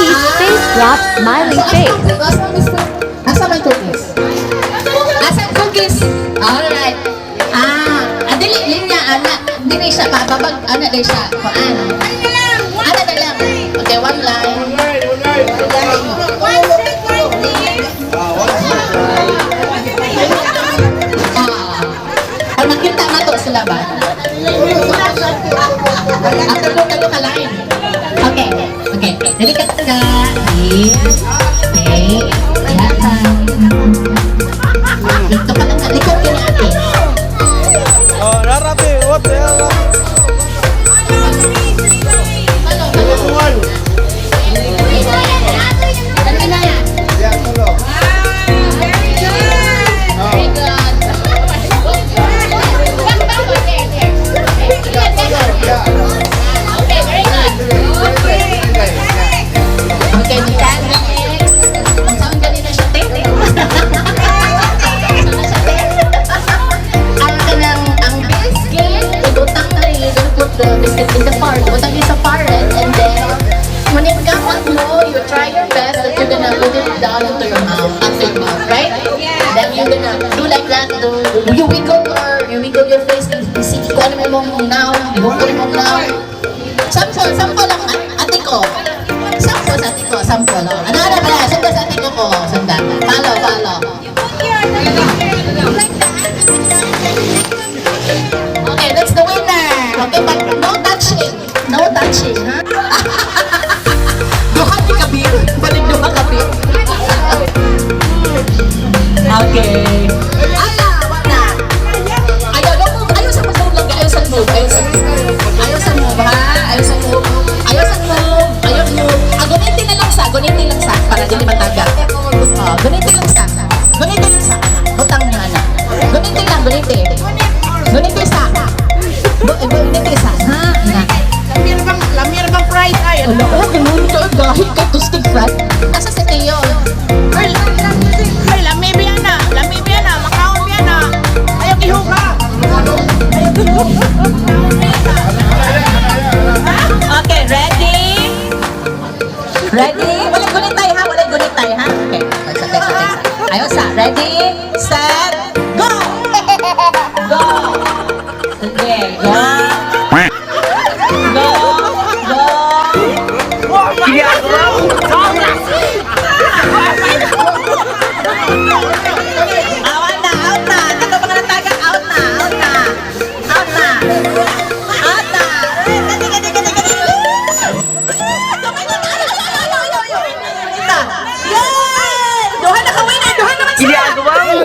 Cookies face drop smiling face. Asa may cookies? Asa ang cookies? Alright. Dili linya ana. Dili siya babag ana dili siya. Kuan. Ana na lang. Okay, one line. Pag makita na to sila ba? Talo ka line. Okay. Okay. Dili ka taga. Okay. Yan. Dito ka lang sa likod ka ni ate. Oh, rarapi, what the hell? Dali na yan. Very good. Okay, very good. Okay, mechanics. Ang sound kanina siya, tete. Ang biscuit, ibutang na rin. You're gonna put the biscuit in the part. Ibutang yun sa parent. And then, when it comes low, you try your best that you're gonna put it down into your mouth. Into your mouth, right? Then you're gonna do like that. You wiggle your face. Isip ko ano mo mong now. Ibukul mo now. Sample lang. Ate ko. Sample sa ate ko. Sample. Ano ba? Sanda sa ate ko. Sanda. Follow. Okay, that's the winner. Okay, but no touching. No touching, ha? Duha ni kabir. Balik duha kabir. Okay. Wala. Ayaw sa move lang. Ayaw sa move, ha? Ayaw sa move. Gunitin na lang sa. Para dili mataga. Gunitin lang sa. Butang nga na. Gunitin lang. Gunitin sa. Ha? Na. Lamir bang fried ay? Wala ko, ganun ito. Dahil ka tustig fried. Nasa si Teo. Ay, lamir biya na. Makaon biya na. Ayaw ihuga. Okay, ready? Walay gunitay, ha? Okay. Ayaw sa. Ready, set, go! Go! Okay, go! Out na. Ito mga nataga, out na. Duha na ka-winner. Duha naman sila. Duha na.